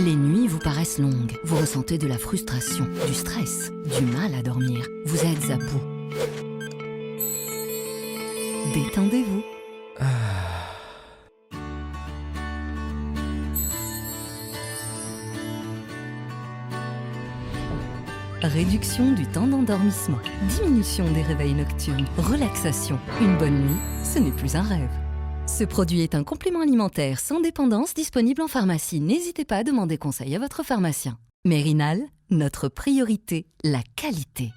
Les nuits vous paraissent longues, vous ressentez de la frustration, du stress, du mal à dormir, vous êtes à bout. Détendez-vous. Réduction du temps d'endormissement, diminution des réveils nocturnes, relaxation. Une bonne nuit, ce n'est plus un rêve. Ce produit est un complément alimentaire sans dépendance disponible en pharmacie. N'hésitez pas à demander conseil à votre pharmacien. Mérinal, notre priorité, la qualité.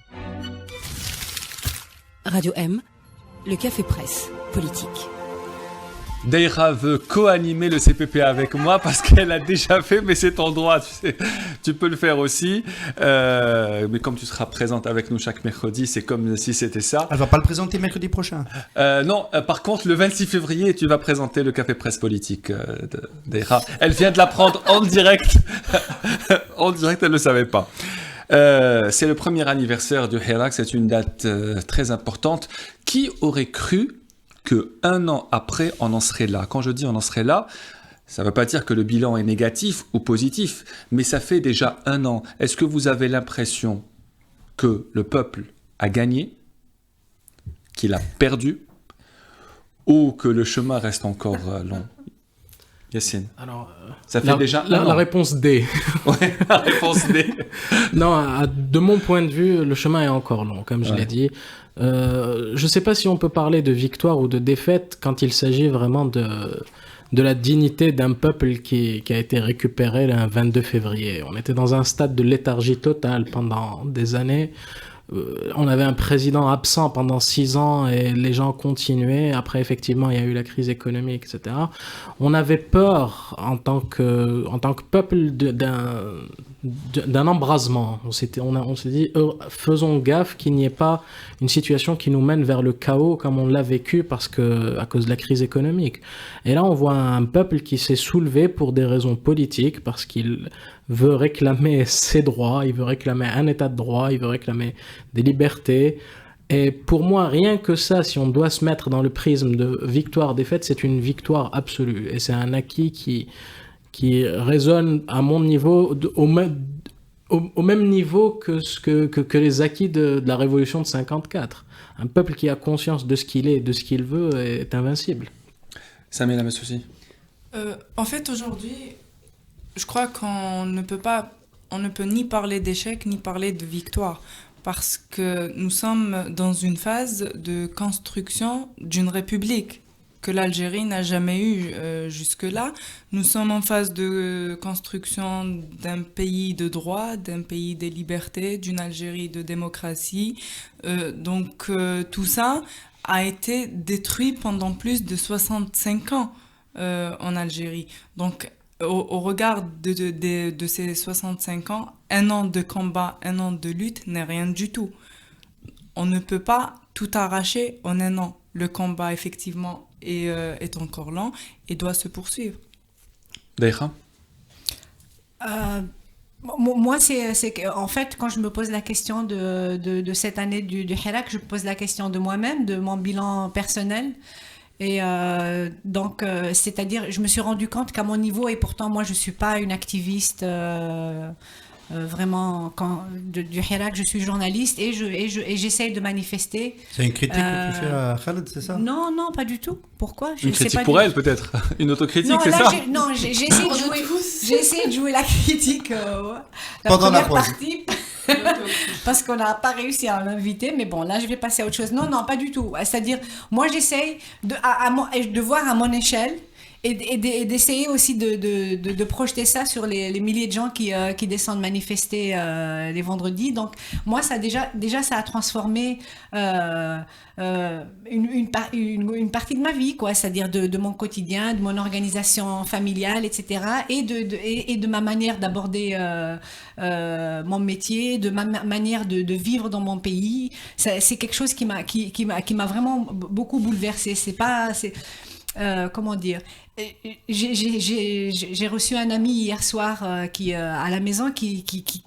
Radio M, le café presse politique. Daïra veut co-animer le CPPA avec moi parce qu'elle a déjà fait, mais c'est ton droit, tu sais, tu peux le faire aussi. Mais comme tu seras présente avec nous chaque mercredi, c'est comme si c'était ça. Elle va pas le présenter mercredi prochain. Non, par contre, le 26 février, tu vas présenter le café presse politique de Daïra. Elle vient de l'apprendre en direct. En direct, elle ne le savait pas. C'est le premier anniversaire du Hirak, c'est une date très importante. Qui aurait cru qu'un an après, on en serait là? Quand je dis on en serait là, ça ne veut pas dire que le bilan est négatif ou positif, mais ça fait déjà un an. Est-ce que vous avez l'impression que le peuple a gagné, qu'il a perdu, ou que le chemin reste encore long? Yassine. Alors, ça fait déjà un an. La réponse D. Ouais, la réponse D. Non, de mon point de vue, le chemin est encore long, comme je l'ai dit. Je ne sais pas si on peut parler de victoire ou de défaite quand il s'agit vraiment de la dignité d'un peuple qui a été récupéré le 22 février. On était dans un stade de léthargie totale pendant des années. On avait un président absent pendant 6 ans et les gens continuaient. Après, effectivement, il y a eu la crise économique, etc. On avait peur en tant que peuple d'un embrasement. On s'est dit, faisons gaffe qu'il n'y ait pas une situation qui nous mène vers le chaos comme on l'a vécu à cause de la crise économique. Et là, on voit un peuple qui s'est soulevé pour des raisons politiques, parce qu'il veut réclamer ses droits, il veut réclamer un état de droit, il veut réclamer des libertés. Et pour moi, rien que ça, si on doit se mettre dans le prisme de victoire-défaite, c'est une victoire absolue. Et c'est un acquis qui résonne à mon niveau, au même niveau que les acquis de la révolution de 54. Un peuple qui a conscience de ce qu'il est et de ce qu'il veut est invincible. Samia Messoussi. En fait, aujourd'hui, je crois qu'on ne peut ni parler d'échec ni parler de victoire, parce que nous sommes dans une phase de construction d'une république que l'Algérie n'a jamais eue jusque-là. Nous sommes en phase de construction d'un pays de droit, d'un pays des libertés, d'une Algérie de démocratie. Donc tout ça a été détruit pendant plus de 65 ans en Algérie. Donc au regard de ces 65 ans, un an de combat, un an de lutte n'est rien du tout. On ne peut pas tout arracher en un an. Le combat, effectivement, est encore lent et doit se poursuivre. Daïra. Moi, en fait, quand je me pose la question de cette année du Hirak, je me pose la question de moi-même, de mon bilan personnel. Et donc, c'est-à-dire, je me suis rendu compte qu'à mon niveau, et pourtant moi je ne suis pas une activiste vraiment du Hirak, je suis journaliste et j'essaye de manifester. C'est une critique que tu fais à Khaled, c'est ça? Non, pas du tout. Pourquoi? Une critique pour elle, peut-être? Une autocritique, c'est ça? J'ai essayé de jouer la critique pendant la première partie. Parce qu'on n'a pas réussi à l'inviter, mais bon, là je vais passer à autre chose. Non, pas du tout. C'est-à-dire, moi j'essaye de voir à mon échelle et d'essayer aussi de projeter ça sur les milliers de gens qui descendent manifester les vendredis. Donc moi, ça déjà ça a transformé une partie de ma vie, quoi. C'est-à-dire de mon quotidien, de mon organisation familiale, etc. Et de ma manière d'aborder mon métier, de ma manière de vivre dans mon pays. C'est quelque chose qui m'a vraiment beaucoup bouleversée. Comment dire, j'ai reçu un ami hier soir à la maison qui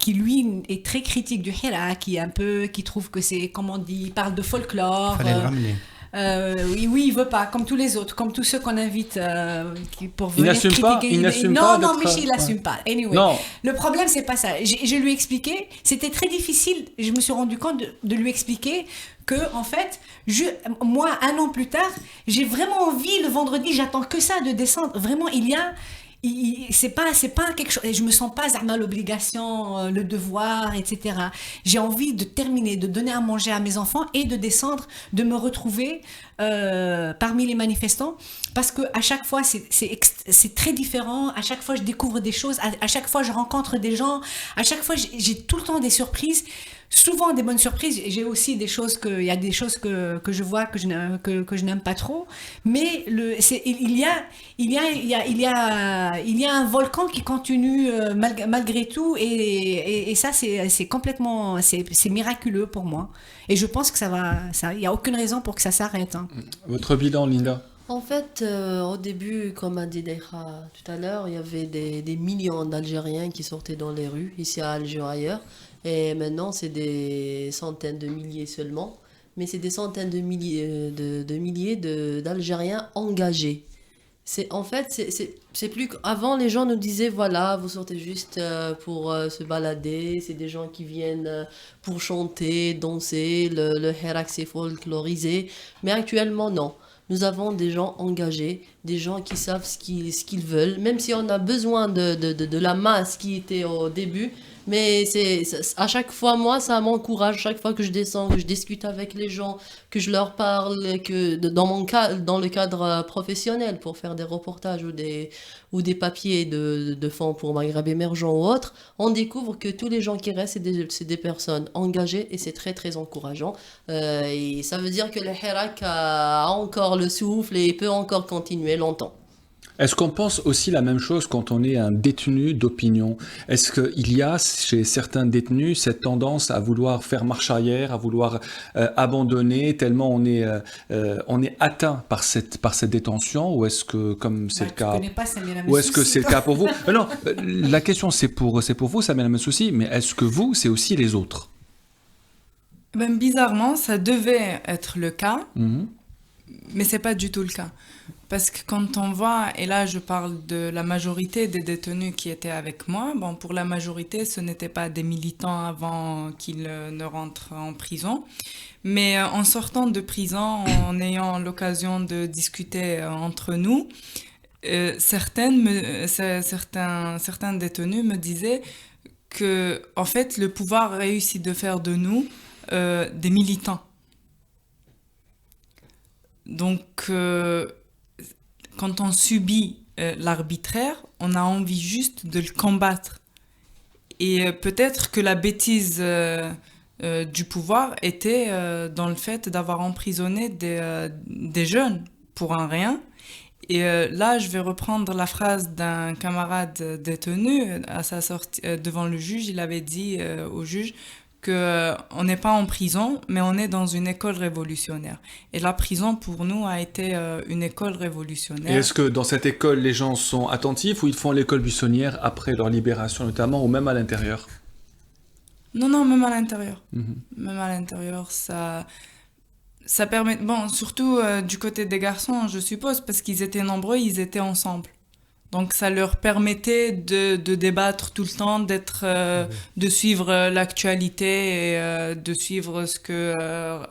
lui est très critique du Hirak, qui trouve que c'est, comment on dit, il parle de folklore. Fallait le ramener. Oui, il veut pas, comme tous les autres, comme tous ceux qu'on invite pour venir n'assume pas, critiquer. il n'assume non, pas non, d'être- Michi, il n'assume pas. Anyway, Non. le problème, c'est pas ça. Je lui ai expliqué, c'était très difficile. Je me suis rendu compte de lui expliquer que, en fait, moi, 1 an plus tard, j'ai vraiment envie, le vendredi, j'attends que ça de descendre. Vraiment, c'est pas quelque chose, je me sens pas à l'obligation, le devoir, etc. J'ai envie de terminer, de donner à manger à mes enfants et de descendre, de me retrouver parmi les manifestants, parce que à chaque fois c'est très différent. À chaque fois je découvre des choses, à chaque fois je rencontre des gens, à chaque fois j'ai tout le temps des surprises. Souvent des bonnes surprises. J'ai aussi il y a des choses que je vois que je n'aime pas trop. Mais il y a un volcan qui continue malgré tout, et ça c'est complètement c'est miraculeux pour moi. Et je pense que il y a aucune raison pour que ça s'arrête. Hein. Votre bilan, Linda? En fait, au début, comme a dit Deira tout à l'heure, il y avait des millions d'Algériens qui sortaient dans les rues, ici à Alger ou ailleurs. Et maintenant, c'est des centaines de milliers seulement. Mais c'est des centaines de milliers d'Algériens engagés. C'est plus qu'avant, les gens nous disaient, voilà, vous sortez juste pour se balader. C'est des gens qui viennent pour chanter, danser. Le Hirak, c'est folklorisé. Mais actuellement, non. Nous avons des gens engagés, des gens qui savent ce qu'ils veulent, même si on a besoin de la masse qui était au début. Mais à chaque fois, moi, ça m'encourage. Chaque fois que je descends, que je discute avec les gens, que je leur parle, que dans le cadre professionnel, pour faire des reportages ou des papiers de fonds pour Maghreb émergent ou autre, on découvre que tous les gens qui restent, c'est des personnes engagées, et c'est très, très encourageant. Et ça veut dire que le Hirak a encore le souffle et peut encore continuer longtemps. Est-ce qu'on pense aussi la même chose quand on est un détenu d'opinion? Est-ce qu'il y a chez certains détenus cette tendance à vouloir faire marche arrière, à vouloir abandonner tellement on est atteint par cette détention, ou est-ce que, comme c'est le cas, ou est-ce que c'est le cas pour vous? Non, la question c'est pour vous, Samia Messoussi, mais est-ce que vous, c'est aussi les autres? Ben, bizarrement, ça devait être le cas, mais c'est pas du tout le cas. Parce que quand on voit, et là je parle de la majorité des détenus qui étaient avec moi, bon, pour la majorité ce n'étaient pas des militants avant qu'ils ne rentrent en prison, mais en sortant de prison, en ayant l'occasion de discuter entre nous, certains détenus me disaient que en fait le pouvoir réussit de faire de nous des militants. Donc quand on subit l'arbitraire, on a envie juste de le combattre. Et peut-être que la bêtise du pouvoir était dans le fait d'avoir emprisonné des jeunes pour un rien. Et là, je vais reprendre la phrase d'un camarade détenu à sa sortie devant le juge. Il avait dit au juge qu'on n'est pas en prison, mais on est dans une école révolutionnaire. Et la prison, pour nous, a été une école révolutionnaire. Et est-ce que dans cette école, les gens sont attentifs, ou ils font l'école buissonnière après leur libération notamment, ou même à l'intérieur? Non, même à l'intérieur. Même à l'intérieur, ça permet... Bon, surtout du côté des garçons, je suppose, parce qu'ils étaient nombreux, ils étaient ensemble. Donc ça leur permettait de débattre tout le temps, de suivre l'actualité et de suivre ce que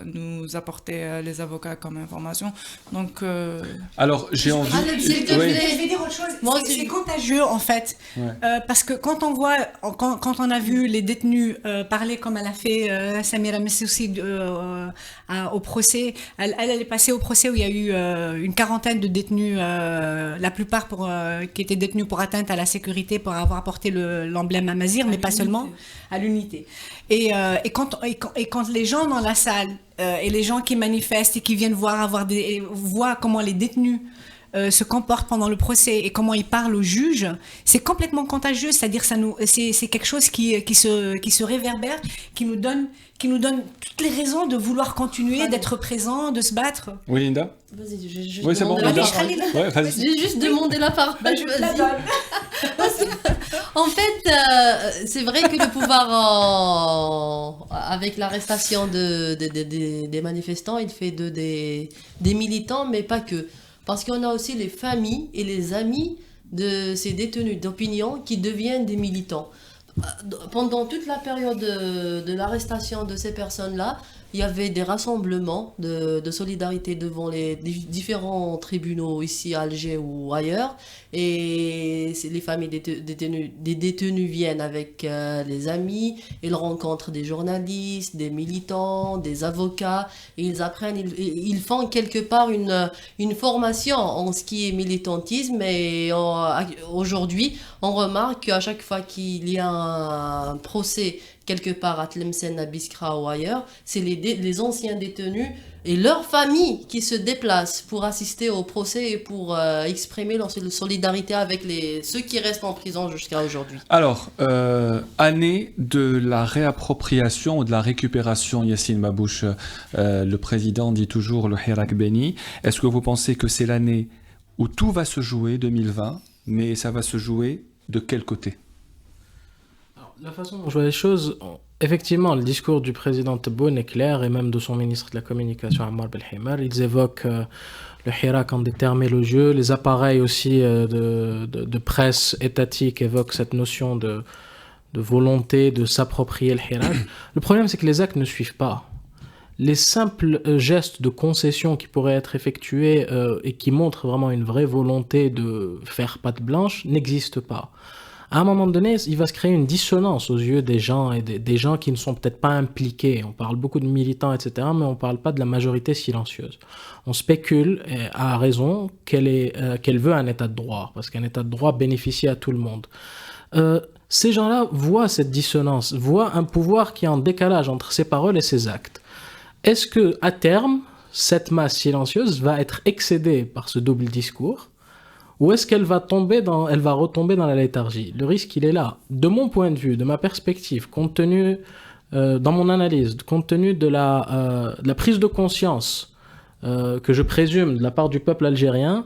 nous apportaient les avocats comme information. Donc alors j'ai envie. Je vais dire autre chose. C'est contagieux en fait, parce que quand on voit, quand on a vu les détenus parler comme elle a fait Samira Messoussi au procès, elle est passée au procès où il y a eu une quarantaine de détenus, la plupart qui étaient détenus pour atteinte à la sécurité, pour avoir porté l'emblème Amazir, mais pas seulement, à l'unité. Et quand les gens dans la salle et les gens qui manifestent et qui viennent voient comment les détenus se comporte pendant le procès et comment il parle au juge, c'est complètement contagieux. C'est-à-dire c'est quelque chose qui se réverbère, qui nous donne toutes les raisons de vouloir continuer, d'être présent, de se battre. Oui, Linda. Vas-y, j'ai juste Oui, c'est bon. demandé la Linda. parole. Ouais, vas-y. J'ai juste demandé la parole. Je te la donne. En fait, c'est vrai que le pouvoir, avec l'arrestation des manifestants, il fait des militants, mais pas que. Parce qu'on a aussi les familles et les amis de ces détenus d'opinion qui deviennent des militants. Pendant toute la période de l'arrestation de ces personnes-là, il y avait des rassemblements de solidarité devant les différents tribunaux ici à Alger ou ailleurs. Et les familles des détenus viennent avec les amis, ils rencontrent des journalistes, des militants, des avocats, et ils apprennent, ils font quelque part une formation en ce qui est militantisme. Et aujourd'hui, on remarque qu'à chaque fois qu'il y a un procès quelque part à Tlemcen, à Biskra ou ailleurs, c'est les anciens détenus et leurs familles qui se déplacent pour assister au procès et pour exprimer leur solidarité avec ceux qui restent en prison jusqu'à aujourd'hui. Alors, année de la réappropriation ou de la récupération, Yassine Mabouche, le président dit toujours le Hirak Béni. Est-ce que vous pensez que c'est l'année où tout va se jouer, 2020, mais ça va se jouer de quel côté ? La façon dont je vois les choses, effectivement, le discours du président Tebboune est clair, et même de son ministre de la Communication, Ammar Belhimar. Ils évoquent le Hirak en des termes élogieux. Les appareils aussi de presse étatique évoquent cette notion de volonté de s'approprier le Hirak. Le problème, c'est que les actes ne suivent pas. Les simples gestes de concession qui pourraient être effectués et qui montrent vraiment une vraie volonté de faire patte blanche n'existent pas. À un moment donné, il va se créer une dissonance aux yeux des gens et des gens qui ne sont peut-être pas impliqués. On parle beaucoup de militants, etc., mais on ne parle pas de la majorité silencieuse. On spécule, à raison, qu'elle veut un état de droit, parce qu'un état de droit bénéficie à tout le monde. Ces gens-là voient cette dissonance, voient un pouvoir qui est en décalage entre ses paroles et ses actes. Est-ce que, à terme, cette masse silencieuse va être excédée par ce double discours ? Ou est-ce qu'elle va retomber dans la léthargie ? Le risque, il est là. De mon point de vue, de ma perspective, compte tenu, dans mon analyse, compte tenu de la prise de conscience que je présume de la part du peuple algérien,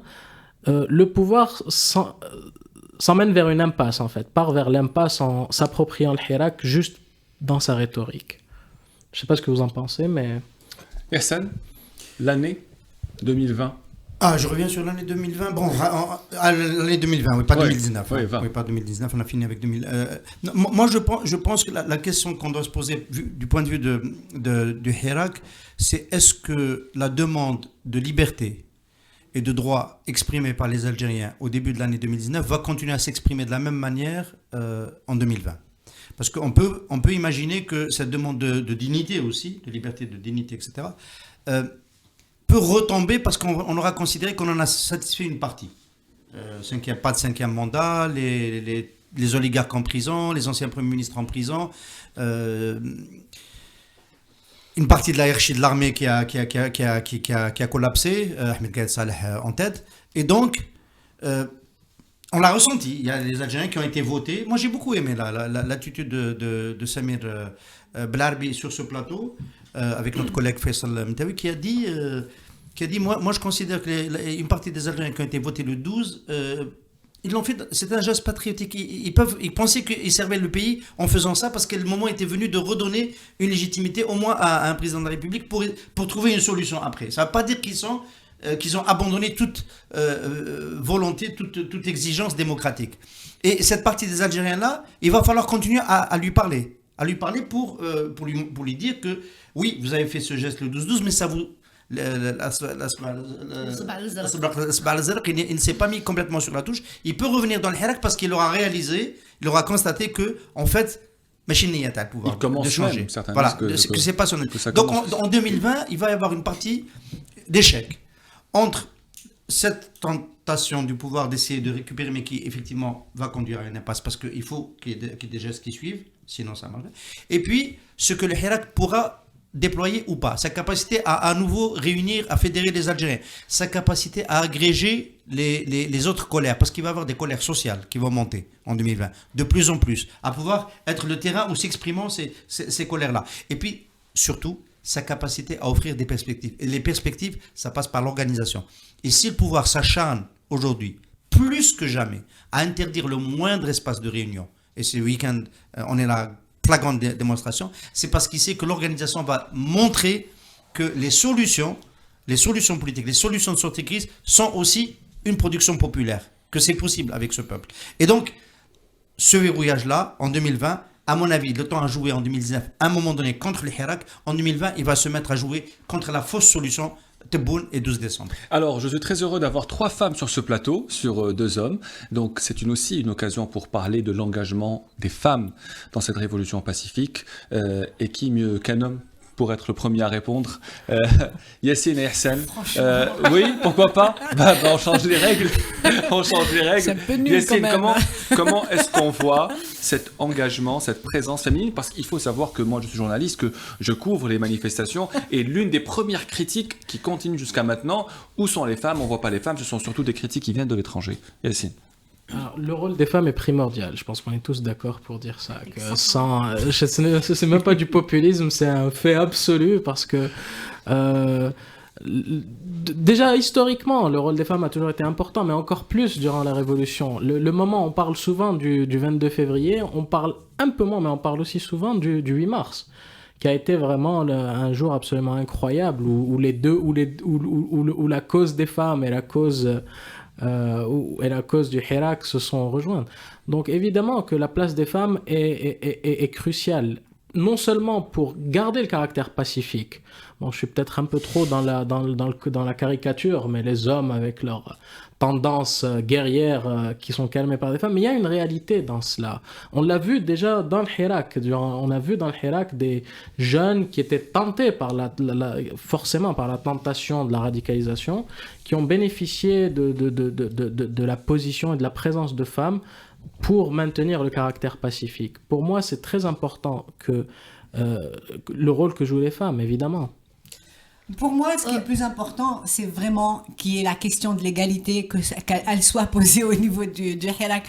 le pouvoir s'emmène vers une impasse, en fait, part vers l'impasse en s'appropriant le Hirak juste dans sa rhétorique. Je ne sais pas ce que vous en pensez, mais... Hassan, l'année 2020. Je reviens sur l'année 2020. Bon, l'année 2020, oui, pas 2019. Oui, pas 2019, on a fini avec 2000. Moi, je pense que la question qu'on doit se poser du point de vue du Hirak, c'est est-ce que la demande de liberté et de droit exprimée par les Algériens au début de l'année 2019 va continuer à s'exprimer de la même manière en 2020 ? Parce qu'on peut imaginer que cette demande de dignité aussi, de liberté, de dignité, etc., peut retomber parce qu'on aura considéré qu'on en a satisfait une partie. Pas de cinquième mandat, les oligarques en prison, les anciens premiers ministres en prison, une partie de la hiérarchie de l'armée qui a collapsé, Ahmed Gaïd Saleh en tête. Et donc, on l'a ressenti. Il y a les Algériens qui ont été votés. Moi, j'ai beaucoup aimé l'attitude de Samir Blarbi sur ce plateau, avec notre collègue Faisal Mtawi, qui a dit moi je considère qu'une partie des Algériens qui ont été votés le 12, ils l'ont fait, c'est un geste patriotique. Ils pensaient qu'ils servaient le pays en faisant ça parce que le moment était venu de redonner une légitimité au moins à un président de la République pour trouver une solution après. Ça ne veut pas dire qu'ils ont abandonné toute volonté, toute exigence démocratique. Et cette partie des Algériens-là, il va falloir continuer à lui parler. Pour lui dire que oui, vous avez fait ce geste le 12-12, mais ça vous... il ne s'est pas mis complètement sur la touche. Il peut revenir dans le Hirak parce qu'il aura réalisé, il aura constaté que, en fait, machine n'y a pas le pouvoir de changer. Même, voilà, que c'est pas son... Donc en 2020, il va y avoir une partie d'échec entre cette tentation du pouvoir d'essayer de récupérer, mais qui effectivement va conduire à une impasse parce qu'il faut qu'il y ait des gestes qui suivent, sinon ça marche. Et puis, ce que le Hirak pourra déployer ou pas, sa capacité à nouveau réunir, à fédérer les Algériens, sa capacité à agréger les autres colères, parce qu'il va y avoir des colères sociales qui vont monter en 2020, de plus en plus, à pouvoir être le terrain où s'expriment ces colères-là. Et puis, surtout, sa capacité à offrir des perspectives. Et les perspectives, ça passe par l'organisation. Et si le pouvoir s'acharne aujourd'hui, plus que jamais, à interdire le moindre espace de réunion, et ce week-end, on est là, flagrante démonstration, c'est parce qu'il sait que l'organisation va montrer que les solutions politiques, les solutions de sortie de crise sont aussi une production populaire, que c'est possible avec ce peuple. Et donc, ce verrouillage-là, en 2020, à mon avis, le temps a joué en 2019, à un moment donné, contre le Hirak. En 2020, il va se mettre à jouer contre la fausse solution Tebboune et 12 décembre. Alors, je suis très heureux d'avoir 3 femmes sur ce plateau, sur 2 hommes. Donc, c'est aussi une occasion pour parler de l'engagement des femmes dans cette révolution pacifique. Et qui mieux qu'un homme pour être le premier à répondre? Yassine et Hassan. Oui, pourquoi pas? On change les règles. On change les règles. C'est un peu nul Yassine, quand même. comment est-ce qu'on voit cet engagement, cette présence féminine? Parce qu'il faut savoir que moi, je suis journaliste, que je couvre les manifestations. Et l'une des premières critiques qui continuent jusqu'à maintenant, où sont les femmes? On ne voit pas les femmes. Ce sont surtout des critiques qui viennent de l'étranger. Yassine. Alors, le rôle des femmes est primordial. Je pense qu'on est tous d'accord pour dire ça. Que c'est même pas du populisme, c'est un fait absolu parce que déjà historiquement, le rôle des femmes a toujours été important, mais encore plus durant la Révolution. Le moment, on parle souvent du 22 février, on parle un peu moins, mais on parle aussi souvent du 8 mars. Qui a été vraiment un jour absolument incroyable où la cause des femmes et la cause du Hirak se sont rejointes. Donc évidemment que la place des femmes est cruciale, non seulement pour garder le caractère pacifique. Bon, je suis peut-être un peu trop dans la caricature, mais les hommes avec leur tendances guerrières qui sont calmées par des femmes, mais il y a une réalité dans cela. On l'a vu déjà dans le Hirak. On a vu dans le Hirak des jeunes qui étaient tentés forcément par la tentation de la radicalisation, qui ont bénéficié de la position et de la présence de femmes pour maintenir le caractère pacifique. Pour moi, c'est très important que le rôle que jouent les femmes, évidemment. Pour moi, ce qui est le plus important, c'est vraiment qu'il y ait la question de l'égalité, qu'elle soit posée au niveau du Hirak.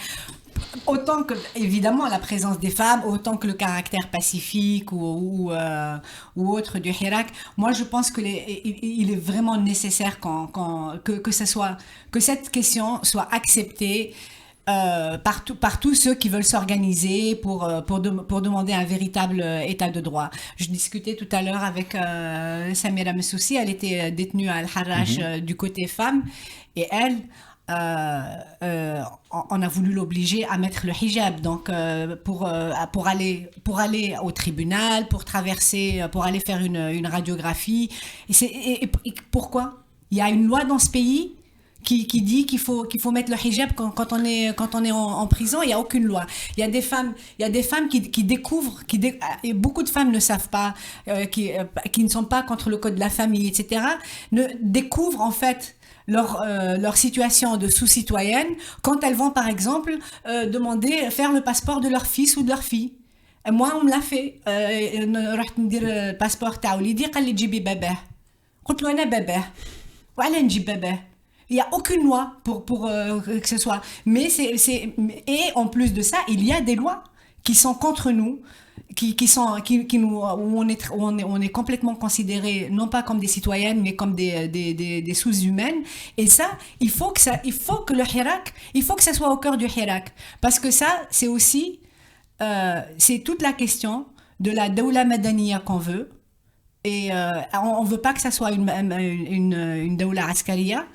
Autant que, évidemment, la présence des femmes, autant que le caractère pacifique ou autre du Hirak. Moi, je pense qu'il est vraiment nécessaire que cette question soit acceptée par tous ceux qui veulent s'organiser pour demander un véritable état de droit. Je discutais tout à l'heure avec Samira Messoussi, elle était détenue à Al-Harrach du côté femme, et elle, on a voulu l'obliger à mettre le hijab, donc pour aller au tribunal, pour aller faire une radiographie. Et pourquoi? Il y a une loi dans ce pays qui dit qu'il faut mettre le hijab quand on est en prison. Il n'y a aucune loi. Il y a des femmes qui découvrent, et beaucoup de femmes ne savent pas, qui ne sont pas contre le code de la famille, etc., découvrent en fait leur situation de sous-citoyenne quand elles vont par exemple faire le passeport de leur fils ou de leur fille. Et moi on me l'a fait. رحت ندير الباسبور تاع وليدي قال لي جيبي باباه قلت له انا باباه وعلى نجيب باباه. Il n'y a aucune loi pour que ce soit. Et en plus de ça, il y a des lois qui sont contre nous, où on est complètement considérés, non pas comme des citoyennes, mais comme des sous-humaines. Et ça, il faut que le Hirak, il faut que ça soit au cœur du Hirak. Parce que ça, c'est aussi, c'est toute la question de la Dawla Madaniya qu'on veut. Et on ne veut pas que ça soit une Dawla Askariya.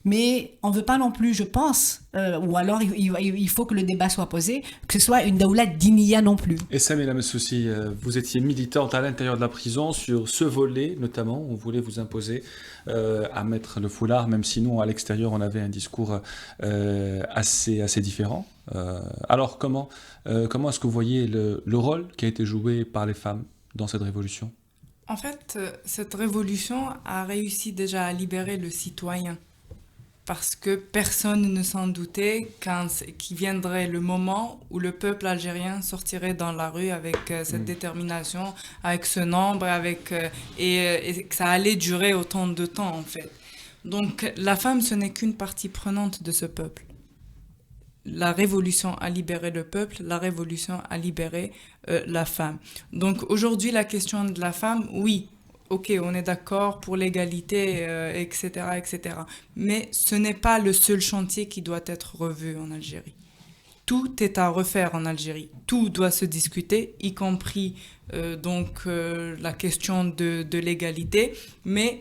Mais on ne veut pas non plus, je pense, ou alors il faut que le débat soit posé, que ce soit une daoula diniya non plus. Et Samira Messoussi, vous étiez militante à l'intérieur de la prison sur ce volet notamment, on voulait vous imposer à mettre le foulard, même si nous à l'extérieur on avait un discours assez différent. Alors comment est-ce que vous voyez le rôle qui a été joué par les femmes dans cette révolution? En fait, cette révolution a réussi déjà à libérer le citoyen. parce que personne ne s'en doutait qu'il viendrait le moment où le peuple algérien sortirait dans la rue avec cette détermination, avec ce nombre, et que ça allait durer autant de temps en fait. Donc la femme, ce n'est qu'une partie prenante de ce peuple. La révolution a libéré le peuple, la révolution a libéré la femme. Donc aujourd'hui, la question de la femme, oui, ok, on est d'accord pour l'égalité, etc., etc. Mais ce n'est pas le seul chantier qui doit être revu en Algérie. Tout est à refaire en Algérie. Tout doit se discuter, y compris la question de l'égalité. Mais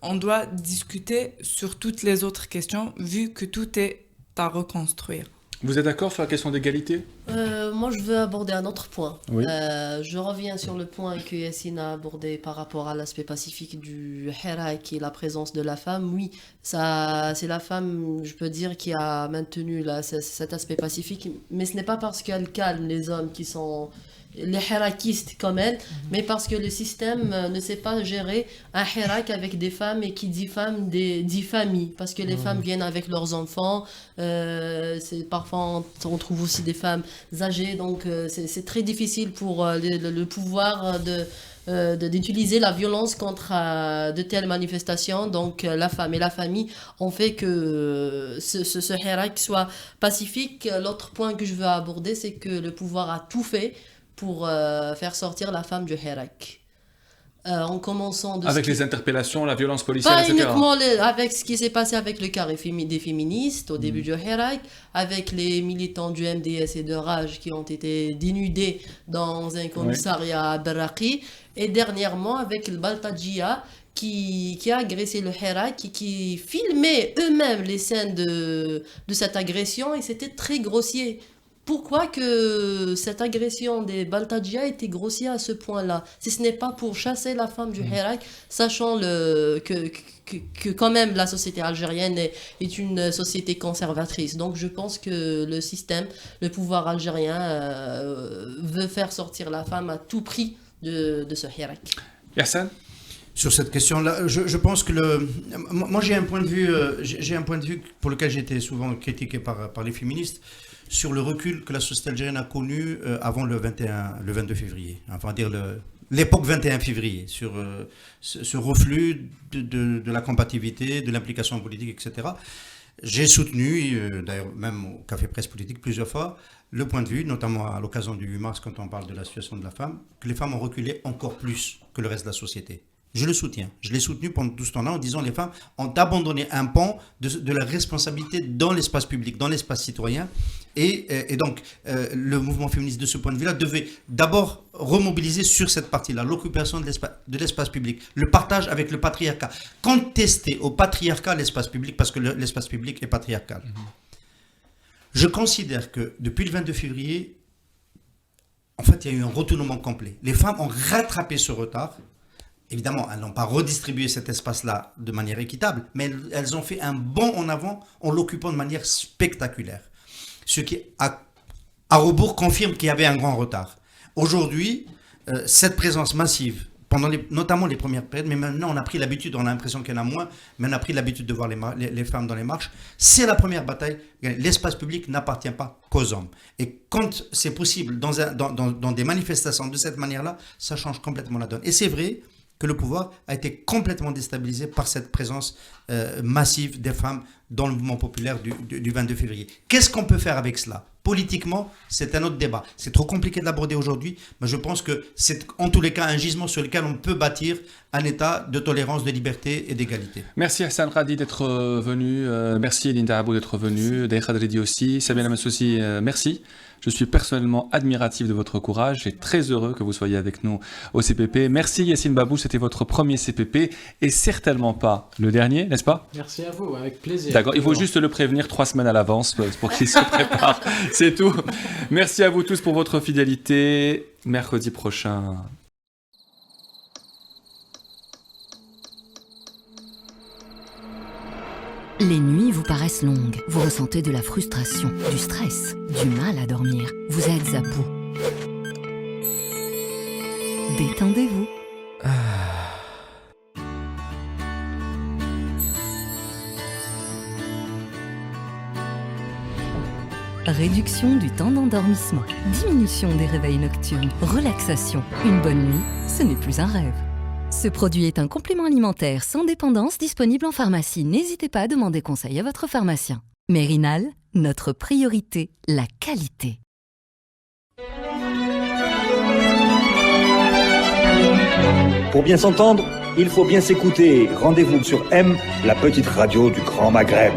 on doit discuter sur toutes les autres questions, vu que tout est à reconstruire. Vous êtes d'accord sur la question d'égalité ? Moi, je veux aborder un autre point. Oui. Je reviens sur le point que Yassine a abordé par rapport à l'aspect pacifique du Hirak et la présence de la femme. Oui, ça, c'est la femme, je peux dire, qui a maintenu cet aspect pacifique. Mais ce n'est pas parce qu'elle calme les hommes qui sont les hirakistes comme elle, mais parce que le système ne sait pas gérer un hirak avec des femmes, et qui dit femme dit famille, parce que les femmes viennent avec leurs enfants, parfois on trouve aussi des femmes âgées, donc c'est très difficile pour le pouvoir d'utiliser la violence contre de telles manifestations. Donc la femme et la famille ont fait que ce hirak soit pacifique. L'autre point que je veux aborder, c'est que le pouvoir a tout fait pour faire sortir la femme du Hirak. En commençant avec les interpellations, la violence policière, pas etc. uniquement avec ce qui s'est passé avec le carré des féministes au début du Hirak, avec les militants du MDS et de Raj qui ont été dénudés dans un commissariat à Berraqi, et dernièrement avec le Baltajia qui a agressé le Hirak, qui filmait eux-mêmes les scènes de cette agression, et c'était très grossier. Pourquoi que cette agression des Baltajia était grossière à ce point-là, si ce n'est pas pour chasser la femme du Hirak, sachant que quand même la société algérienne est une société conservatrice. Donc je pense que le système, le pouvoir algérien veut faire sortir la femme à tout prix de ce Hirak. Yassine ? Sur cette question-là, je pense que moi j'ai un point de vue pour lequel j'ai été souvent critiqué par les féministes, sur le recul que la société algérienne a connu avant le 22 février, enfin dire l'époque 21 février, sur ce reflux de la combativité, de l'implication politique, etc. J'ai soutenu, d'ailleurs même au Café Presse Politique plusieurs fois, le point de vue, notamment à l'occasion du 8 mars quand on parle de la situation de la femme, que les femmes ont reculé encore plus que le reste de la société. Je le soutiens. Je l'ai soutenu pendant tout ce temps-là en disant que les femmes ont abandonné un pan de la responsabilité dans l'espace public, dans l'espace citoyen. Et donc, le mouvement féministe de ce point de vue-là devait d'abord remobiliser sur cette partie-là, l'occupation de l'espace public, le partage avec le patriarcat. Contester au patriarcat l'espace public, parce que l'espace public est patriarcal. Je considère que depuis le 22 février, en fait, il y a eu un retournement complet. Les femmes ont rattrapé ce retard. Évidemment, elles n'ont pas redistribué cet espace-là de manière équitable, mais elles ont fait un bond en avant en l'occupant de manière spectaculaire. Ce qui, à rebours, confirme qu'il y avait un grand retard. Aujourd'hui, cette présence massive, notamment les premières périodes, mais maintenant on a pris l'habitude, on a l'impression qu'il y en a moins, mais on a pris l'habitude de voir les femmes dans les marches, c'est la première bataille. L'espace public n'appartient pas qu'aux hommes. Et quand c'est possible dans des manifestations de cette manière-là, ça change complètement la donne. Et c'est vrai que le pouvoir a été complètement déstabilisé par cette présence massive des femmes dans le mouvement populaire du 22 février. Qu'est-ce qu'on peut faire avec cela ? Politiquement, c'est un autre débat. C'est trop compliqué de l'aborder aujourd'hui, mais je pense que c'est en tous les cas un gisement sur lequel on peut bâtir un état de tolérance, de liberté et d'égalité. Merci Hassan Radi d'être venu, merci Linda Abou d'être venue, Daïra Dridi aussi, Sabine Amassoussi, merci. Je suis personnellement admiratif de votre courage et très heureux que vous soyez avec nous au CPP. Merci Yassine Babou, c'était votre premier CPP et certainement pas le dernier, n'est-ce pas ? Merci à vous, avec plaisir. D'accord, il faut juste le prévenir 3 semaines à l'avance pour qu'il se prépare, c'est tout. Merci à vous tous pour votre fidélité. Mercredi prochain. Les nuits vous paraissent longues, vous ressentez de la frustration, du stress, du mal à dormir, vous êtes à bout. Détendez-vous. Réduction du temps d'endormissement, diminution des réveils nocturnes, relaxation. Une bonne nuit, ce n'est plus un rêve. Ce produit est un complément alimentaire sans dépendance disponible en pharmacie. N'hésitez pas à demander conseil à votre pharmacien. Mérinal, notre priorité, la qualité. Pour bien s'entendre, il faut bien s'écouter. Rendez-vous sur M, la petite radio du Grand Maghreb.